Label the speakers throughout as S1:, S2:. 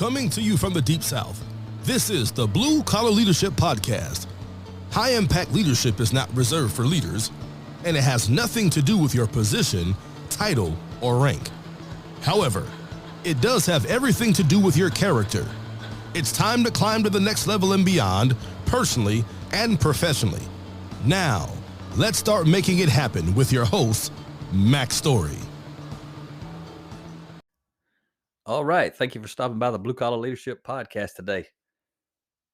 S1: Coming to you from the Deep South, this is the Blue Collar Leadership Podcast. High impact leadership is not reserved for leaders, and it has nothing to do with your position, title, or rank. However, it does have everything to do with your character. It's time to climb to the next level and beyond, personally and professionally. Now, let's start making it happen with your host, Mac Story.
S2: All right. Thank you for stopping by the Blue Collar Leadership Podcast today.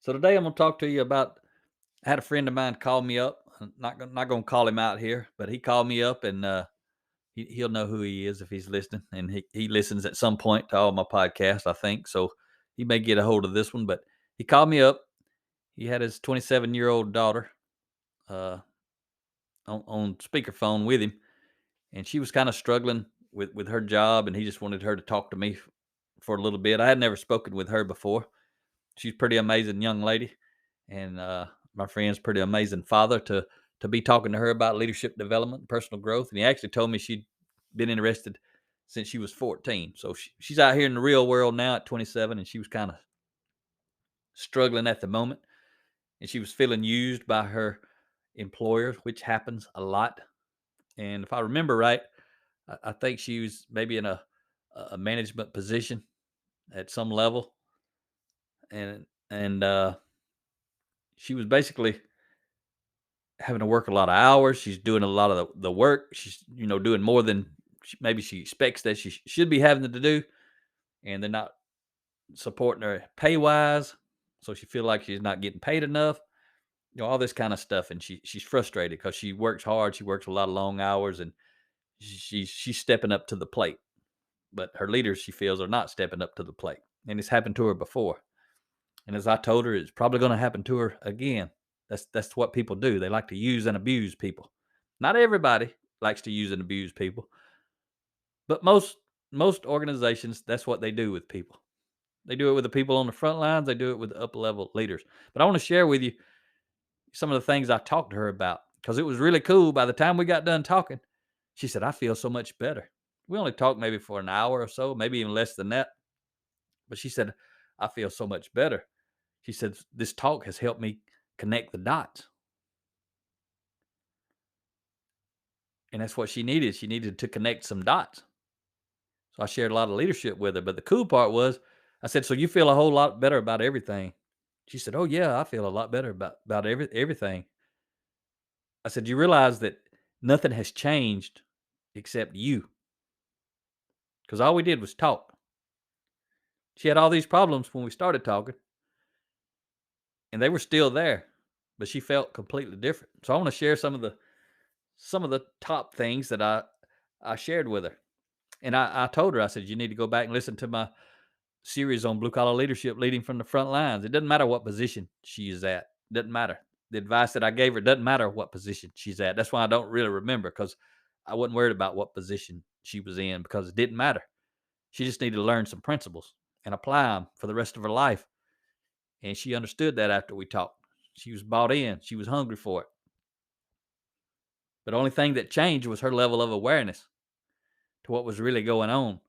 S2: So today I'm going to talk to you about, I had a friend of mine call me up. I'm not going to call him out here, but he called me up and he'll know who he is if he's listening. And he listens at some point to all my podcasts, I think. So he may get a hold of this one, but he called me up. He had his 27-year-old daughter on speakerphone with him. And she was kind of struggling with her job, and he just wanted her to talk to me for a little bit. I had never spoken with her before. She's a pretty amazing young lady, and my friend's pretty amazing father to be talking to her about leadership development and personal growth. And he actually told me she'd been interested since she was 14. So she's out here in the real world now at 27, and she was kind of struggling at the moment. And she was feeling used by her employer, which happens a lot. And if I remember right, I think she was maybe in a management position at some level, and she was basically having to work a lot of hours. She's doing a lot of the work. She's doing more than maybe she expects that she should be having to do, and they're not supporting her pay wise. So she feels like she's not getting paid enough. All this kind of stuff, and she's frustrated because she works hard. She works a lot of long hours, and she's stepping up to the plate. But her leaders, she feels, are not stepping up to the plate. And it's happened to her before. And as I told her, it's probably going to happen to her again. That's what people do. They like to use and abuse people. Not everybody likes to use and abuse people. But most organizations, that's what they do with people. They do it with the people on the front lines. They do it with the upper level leaders. But I want to share with you some of the things I talked to her about, because it was really cool. By the time we got done talking, she said, I feel so much better. We only talked maybe for an hour or so, maybe even less than that. But she said, I feel so much better. She said, this talk has helped me connect the dots. And that's what she needed. She needed to connect some dots. So I shared a lot of leadership with her. But the cool part was, I said, so you feel a whole lot better about everything? She said, oh, yeah, I feel a lot better about everything. I said, you realize that nothing has changed except you. Because all we did was talk. She had all these problems when we started talking, and they were still there, but she felt completely different. So I want to share some of the top things that I shared with her. And I told her, I said, you need to go back and listen to my series on blue collar leadership, leading from the front lines. It doesn't matter what position she is at. It doesn't matter. The advice that I gave her doesn't matter what position she's at. That's why I don't really remember, because I wasn't worried about what position she was in, because it didn't matter. She just needed to learn some principles and apply them for the rest of her life. And she understood that after we talked. She was bought in. She was hungry for it. But the only thing that changed was her level of awareness to what was really going on,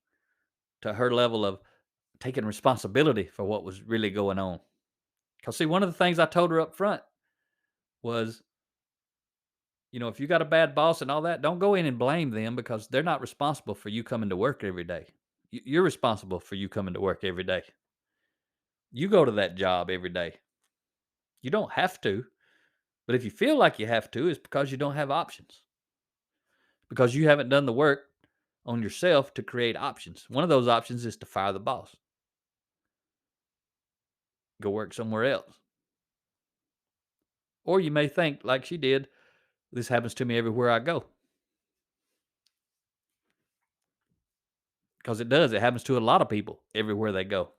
S2: to her level of taking responsibility for what was really going on. Because, see, one of the things I told her up front was, if you got a bad boss and all that, don't go in and blame them, because they're not responsible for you coming to work every day. You're responsible for you coming to work every day. You go to that job every day. You don't have to, but if you feel like you have to, it's because you don't have options. Because you haven't done the work on yourself to create options. One of those options is to fire the boss. Go work somewhere else. Or you may think, like she did, this happens to me everywhere I go. Because it does. It happens to a lot of people everywhere they go.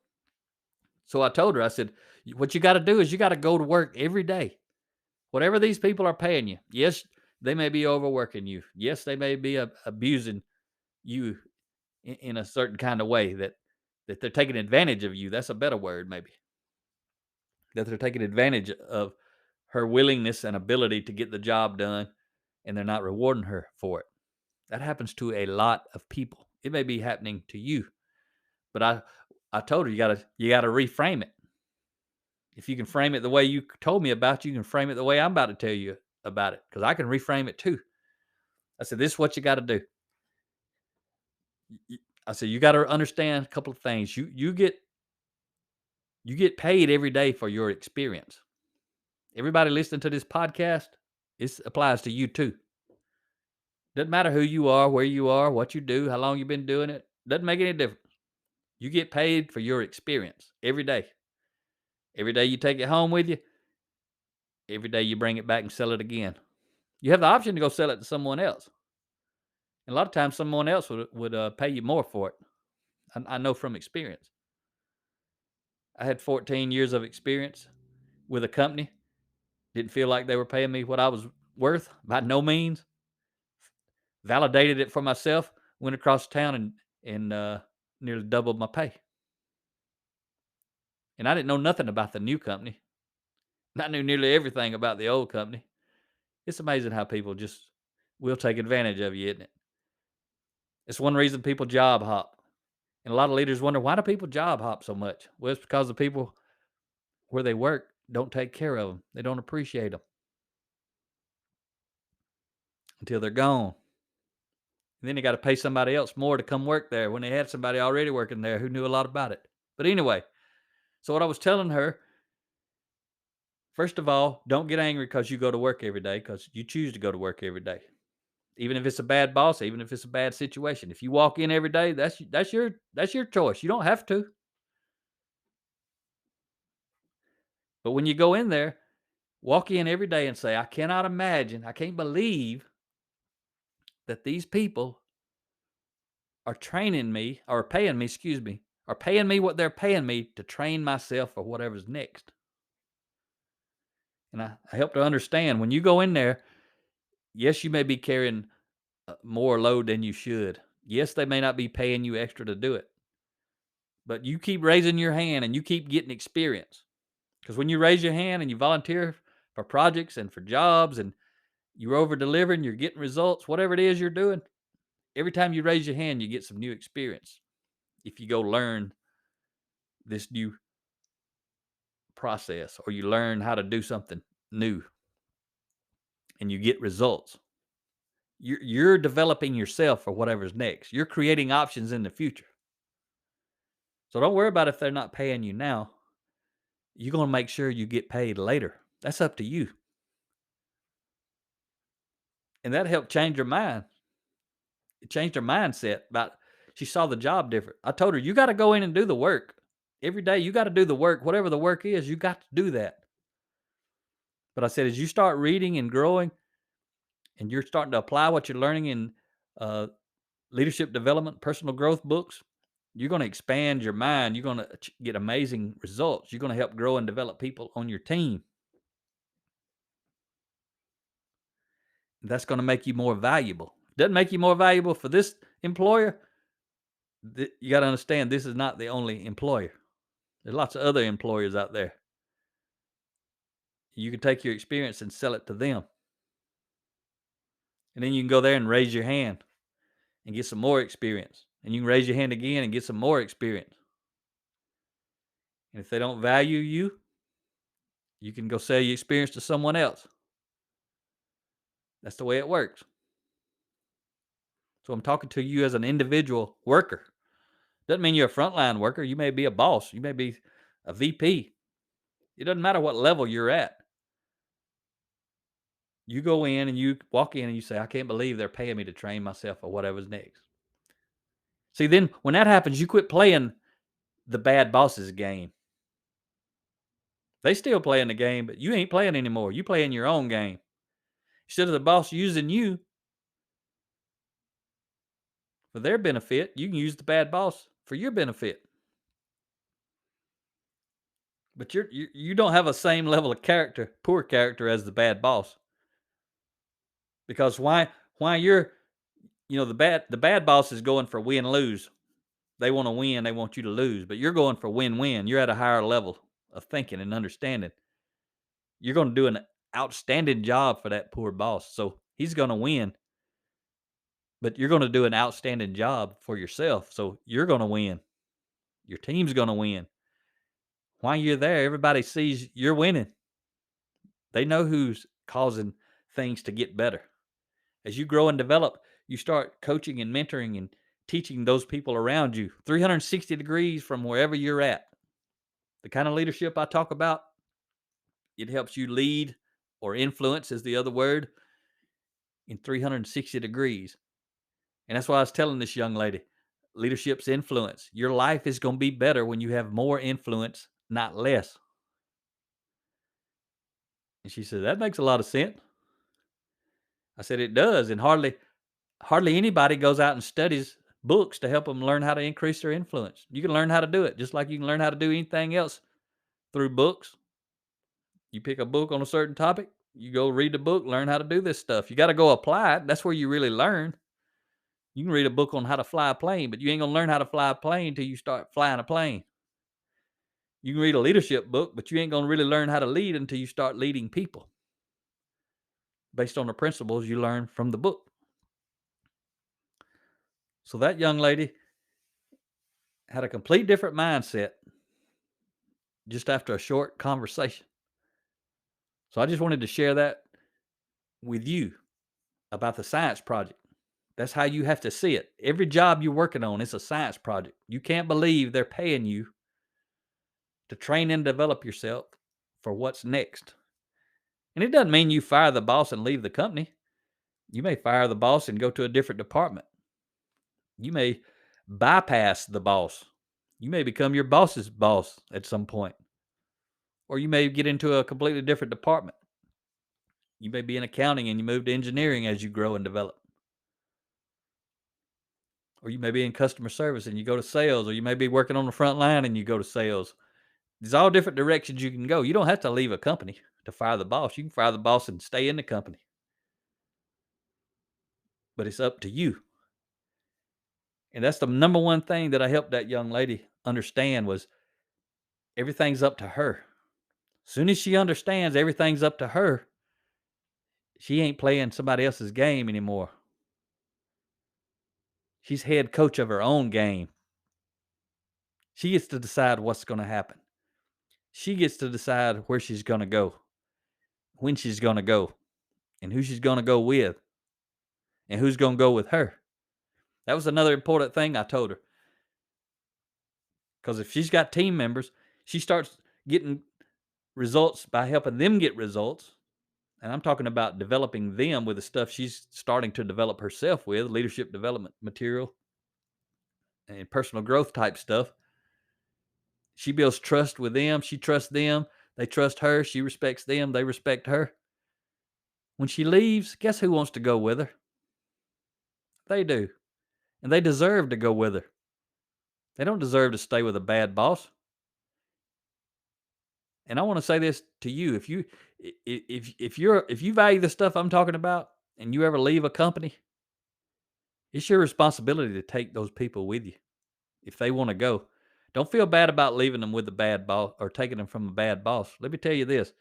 S2: So I told her, I said, what you got to do is you got to go to work every day. Whatever these people are paying you. Yes, they may be overworking you. Yes, they may be abusing you in a certain kind of way, that they're taking advantage of you. That's a better word, maybe. That they're taking advantage of her willingness and ability to get the job done, and they're not rewarding her for it. That happens to a lot of people. It may be happening to you, but I told her you gotta reframe it. If you can frame it the way you told me about, you can frame it the way I'm about to tell you about it, because I can reframe it too. I said, this is what you got to do. I said, you got to understand a couple of things. You get paid every day for your experience. Everybody listening to this podcast, this applies to you too. Doesn't matter who you are, where you are, what you do, how long you've been doing it. Doesn't make any difference. You get paid for your experience every day. Every day you take it home with you. Every day you bring it back and sell it again. You have the option to go sell it to someone else. And a lot of times someone else would pay you more for it. I know from experience. I had 14 years of experience with a company. Didn't feel like they were paying me what I was worth, by no means. Validated it for myself. Went across town and nearly doubled my pay. And I didn't know nothing about the new company. I knew nearly everything about the old company. It's amazing how people just will take advantage of you, isn't it? It's one reason people job hop. And a lot of leaders wonder, why do people job hop so much? Well, it's because the people where they work don't take care of them. They don't appreciate them until they're gone. And then they got to pay somebody else more to come work there when they had somebody already working there who knew a lot about it. But anyway, so what I was telling her, first of all, don't get angry because you go to work every day, because you choose to go to work every day. Even if it's a bad boss, even if it's a bad situation. If you walk in every day, that's your choice. You don't have to. But when you go in there, walk in every day and say, I cannot imagine, I can't believe that these people are training me, or paying me, are paying me what they're paying me to train myself for whatever's next. And I help to understand, when you go in there, yes, you may be carrying more load than you should. Yes, they may not be paying you extra to do it. But you keep raising your hand and you keep getting experience. Because when you raise your hand and you volunteer for projects and for jobs and you're over delivering, you're getting results, whatever it is you're doing, every time you raise your hand, you get some new experience. If you go learn this new process, or you learn how to do something new and you get results, you're developing yourself for whatever's next. You're creating options in the future. So don't worry about if they're not paying you now. You're going to make sure you get paid later. That's up to you. And that helped change her mind. It changed her mindset about, she saw the job different. I told her, you got to go in and do the work. Every day you got to do the work. Whatever the work is, you got to do that. But I said, as you start reading and growing and you're starting to apply what you're learning in leadership development, personal growth books, you're going to expand your mind. You're going to get amazing results. You're going to help grow and develop people on your team. That's going to make you more valuable. Doesn't make you more valuable for this employer. You got to understand, this is not the only employer. There's lots of other employers out there. You can take your experience and sell it to them. And then you can go there and raise your hand and get some more experience. And you can raise your hand again and get some more experience. And if they don't value you, you can go sell your experience to someone else. That's the way it works. So I'm talking to you as an individual worker. Doesn't mean you're a frontline worker. You may be a boss. You may be a VP. It doesn't matter what level you're at. You go in and you walk in and you say, I can't believe they're paying me to train myself for whatever's next. See, then when that happens, you quit playing the bad boss's game. They still playing the game, but you ain't playing anymore. You playing your own game. Instead of the boss using you for their benefit, you can use the bad boss for your benefit. But you don't have a same level of character, poor character, as the bad boss. Because why you're, the bad boss is going for win-lose. They want to win, they want you to lose, but you're going for win-win. You're at a higher level of thinking and understanding. You're going to do an outstanding job for that poor boss. So he's going to win, but you're going to do an outstanding job for yourself. So you're going to win. Your team's going to win. While you're there, everybody sees you're winning. They know who's causing things to get better. As you grow and develop, you start coaching and mentoring and teaching those people around you 360 degrees from wherever you're at. The kind of leadership I talk about, it helps you lead, or influence is the other word, in 360 degrees. And that's why I was telling this young lady, leadership's influence. Your life is going to be better when you have more influence, not less. And she said, that makes a lot of sense. I said, it does. And hardly anybody goes out and studies books to help them learn how to increase their influence. You can learn how to do it just like you can learn how to do anything else through books. You pick a book on a certain topic, you go read the book, learn how to do this stuff. You got to go apply it. That's where you really learn. You can read a book on how to fly a plane, but you ain't going to learn how to fly a plane until you start flying a plane. You can read a leadership book, but you ain't going to really learn how to lead until you start leading people based on the principles you learn from the book. So that young lady had a complete different mindset just after a short conversation. So I just wanted to share that with you about the science project. That's how you have to see it. Every job you're working on is a science project. You can't believe they're paying you to train and develop yourself for what's next. And it doesn't mean you fire the boss and leave the company. You may fire the boss and go to a different department. You may bypass the boss. You may become your boss's boss at some point. Or you may get into a completely different department. You may be in accounting and you move to engineering as you grow and develop. Or you may be in customer service and you go to sales, or you may be working on the front line and you go to sales. There's all different directions you can go. You don't have to leave a company to fire the boss. You can fire the boss and stay in the company. But it's up to you. And that's the number one thing that I helped that young lady understand was everything's up to her. As soon as she understands everything's up to her, she ain't playing somebody else's game anymore. She's head coach of her own game. She gets to decide what's going to happen. She gets to decide where she's going to go, when she's going to go, and who she's going to go with, and who's going to go with her. That was another important thing I told her. Because if she's got team members, she starts getting results by helping them get results. And I'm talking about developing them with the stuff she's starting to develop herself with, leadership development material and personal growth type stuff. She builds trust with them. She trusts them. They trust her. She respects them. They respect her. When she leaves, guess who wants to go with her? They do. And they deserve to go with her. They don't deserve to stay with a bad boss. And I want to say this to you. If you value the stuff I'm talking about and you ever leave a company, it's your responsibility to take those people with you if they want to go. Don't feel bad about leaving them with a bad boss or taking them from a bad boss. Let me tell you this.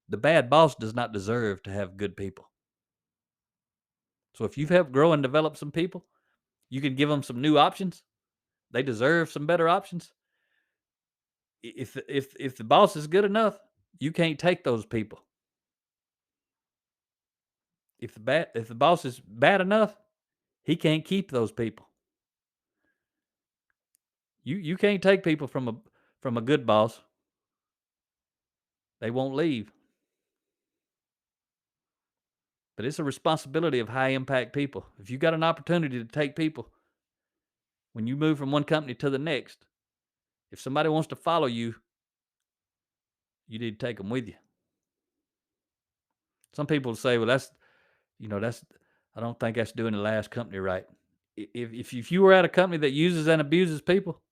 S2: The bad boss does not deserve to have good people. So if you've helped grow and develop some people, you can give them some new options. They deserve some better options. If the boss is good enough, you can't take those people. If the boss is bad enough, he can't keep those people. You can't take people from a good boss. They won't leave. But it's a responsibility of high impact people. If you got an opportunity to take people, when you move from one company to the next, if somebody wants to follow you, you need to take them with you. Some people say, well, I don't think that's doing the last company right. If you were at a company that uses and abuses people,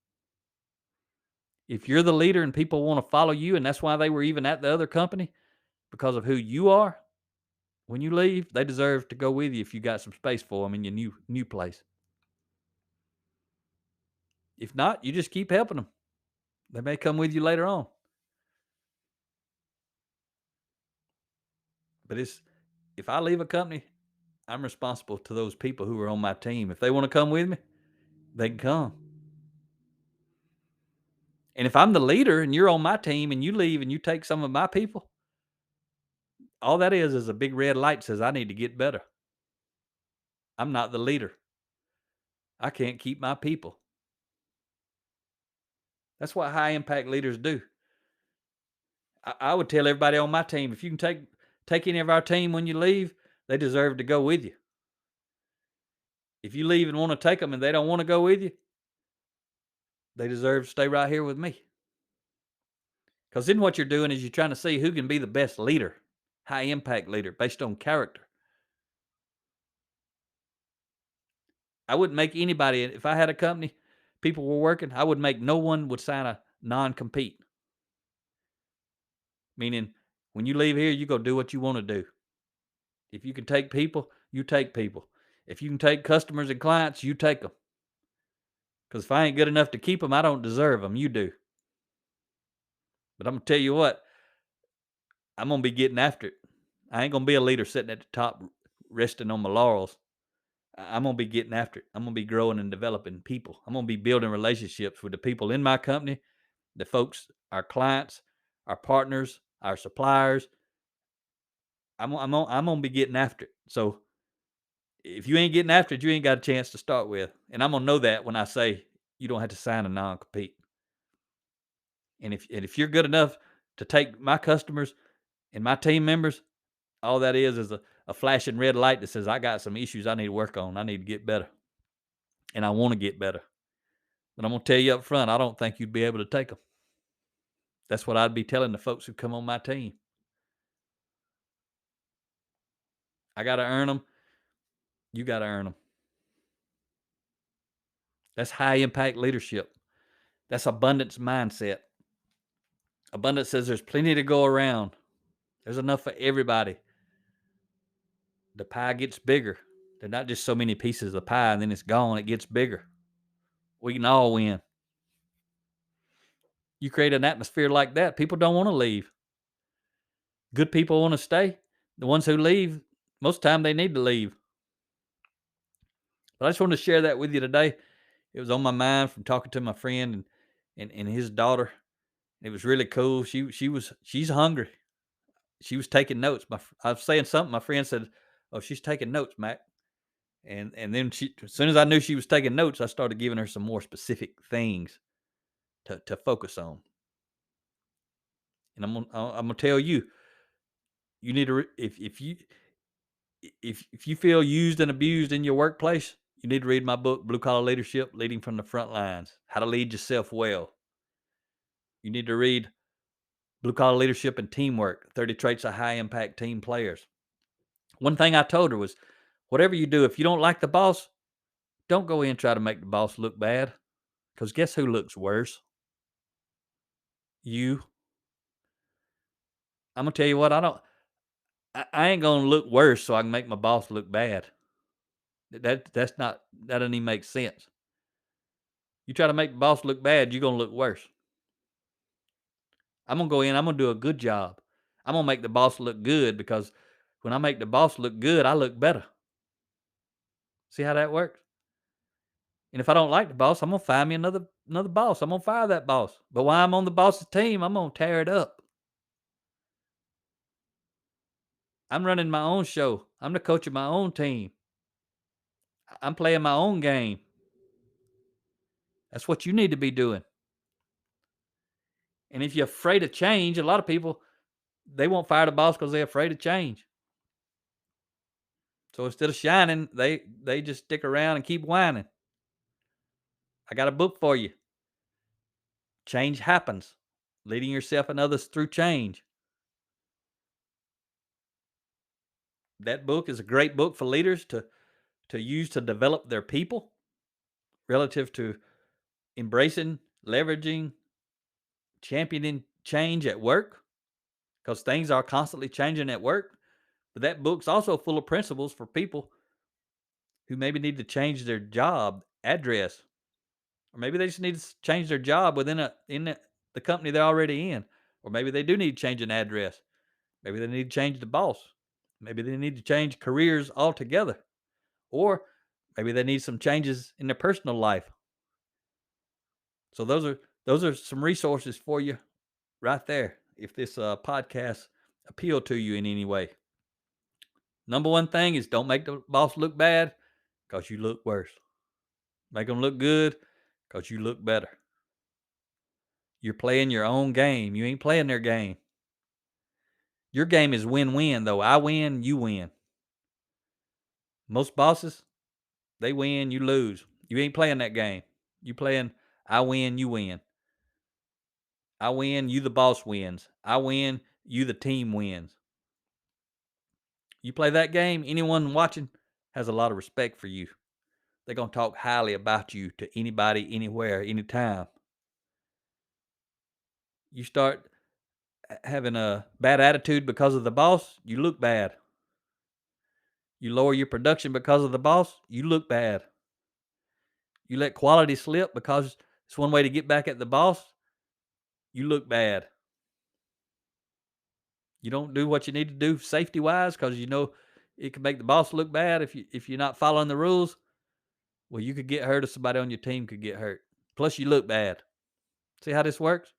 S2: if you're the leader and people want to follow you, and that's why they were even at the other company, because of who you are, when you leave, they deserve to go with you if you got some space for them in your new place. If not, you just keep helping them. They may come with you later on. But if I leave a company, I'm responsible to those people who are on my team. If they want to come with me, they can come. And if I'm the leader and you're on my team and you leave and you take some of my people, all that is a big red light that says I need to get better. I'm not the leader. I can't keep my people. That's what high impact leaders do. I would tell everybody on my team, if you can take any of our team when you leave, they deserve to go with you. If you leave and want to take them and they don't want to go with you, they deserve to stay right here with me. Because then what you're doing is you're trying to see who can be the best leader, high impact leader based on character. I wouldn't make anybody, if I had a company, people were working, I would make no one would sign a non-compete. Meaning, when you leave here, you go do what you want to do. If you can take people, you take people. If you can take customers and clients, you take them. Because if I ain't good enough to keep them, I don't deserve them. You do. But I'm going to tell you what, I'm going to be getting after it. I ain't going to be a leader sitting at the top resting on my laurels. I'm going to be getting after it. I'm going to be growing and developing people. I'm going to be building relationships with the people in my company, the folks, our clients, our partners, our suppliers. I'm going to be getting after it. So if you ain't getting after it, you ain't got a chance to start with. And I'm going to know that when I say you don't have to sign a non-compete. And if you're good enough to take my customers and my team members, all that is a flashing red light that says I got some issues I need to work on. I need to get better. And I want to get better. But I'm going to tell you up front, I don't think you'd be able to take them. That's what I'd be telling the folks who come on my team. I got to earn them. You got to earn them. That's high impact leadership. That's abundance mindset. Abundance says there's plenty to go around. There's enough for everybody. The pie gets bigger. There's not just so many pieces of pie and then it's gone. It gets bigger. We can all win. You create an atmosphere like that, people don't want to leave. Good people want to stay. The ones who leave, most of the time they need to leave. But I just wanted to share that with you today. It was on my mind from talking to my friend and his daughter. It was really cool. She's hungry. She was taking notes. I was saying something. My friend said, "Oh, she's taking notes, Mac." And then as soon as I knew she was taking notes, I started giving her some more specific things to focus on. And I'm gonna tell you, you need to if you feel used and abused in your workplace, you need to read my book, Blue Collar Leadership: Leading from the Front Lines. How to Lead Yourself Well. You need to read Blue Collar Leadership and Teamwork: 30 Traits of High Impact Team Players. One thing I told her was, whatever you do, if you don't like the boss, don't go in and try to make the boss look bad. Because guess who looks worse? You. I'm gonna tell you what, I ain't gonna look worse so I can make my boss look bad. That doesn't even make sense. You try to make the boss look bad, you're gonna look worse. I'm gonna go in, I'm gonna do a good job. I'm gonna make the boss look good, because when I make the boss look good, I look better. See how that works? And if I don't like the boss, I'm gonna find me another boss. I'm gonna fire that boss. But while I'm on the boss's team, I'm gonna tear it up. I'm running my own show. I'm the coach of my own team. I'm playing my own game. That's what you need to be doing. And if you're afraid of change, a lot of people, they won't fire the boss because they're afraid of change. So instead of shining, they just stick around and keep whining. I got a book for you. Change Happens: Leading Yourself and Others Through Change. That book is a great book for leaders to use to develop their people relative to embracing, leveraging, championing change at work, because things are constantly changing at work. But that book's also full of principles for people who maybe need to change their job address, or maybe they just need to change their job within the company they're already in, or maybe they do need to change an address. Maybe they need to change the boss. Maybe they need to change careers altogether, or maybe they need some changes in their personal life. So those those are some resources for you right there. If this podcast appealed to you in any way. Number one thing is don't make the boss look bad because you look worse. Make them look good because you look better. You're playing your own game. You ain't playing their game. Your game is win-win, though. I win, you win. Most bosses, they win, you lose. You ain't playing that game. You playing I win, you win. I win, you the boss wins. I win, you the team wins. You play that game, anyone watching has a lot of respect for you. They're going to talk highly about you to anybody, anywhere, anytime. You start having a bad attitude because of the boss, you look bad. You lower your production because of the boss, you look bad. You let quality slip because it's one way to get back at the boss, you look bad. You don't do what you need to do safety-wise because you know it can make the boss look bad if you're not following the rules. Well, you could get hurt or somebody on your team could get hurt. Plus, you look bad. See how this works?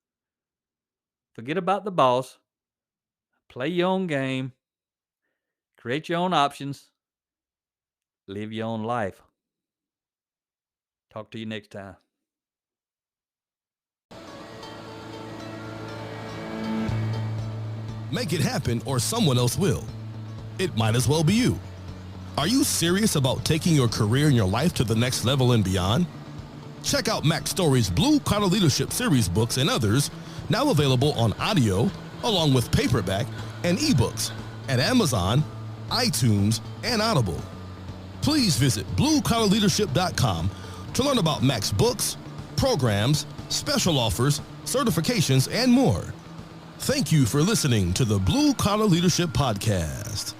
S2: Forget about the boss. Play your own game. Create your own options. Live your own life. Talk to you next time.
S1: Make it happen or someone else will. It might as well be you. Are you serious about taking your career and your life to the next level and beyond? Check out Mac Story's Blue Collar Leadership series books and others, now available on audio, along with paperback and ebooks at Amazon, iTunes, and Audible. Please visit bluecollarleadership.com to learn about Mac's books, programs, special offers, certifications, and more. Thank you for listening to the Blue Collar Leadership Podcast.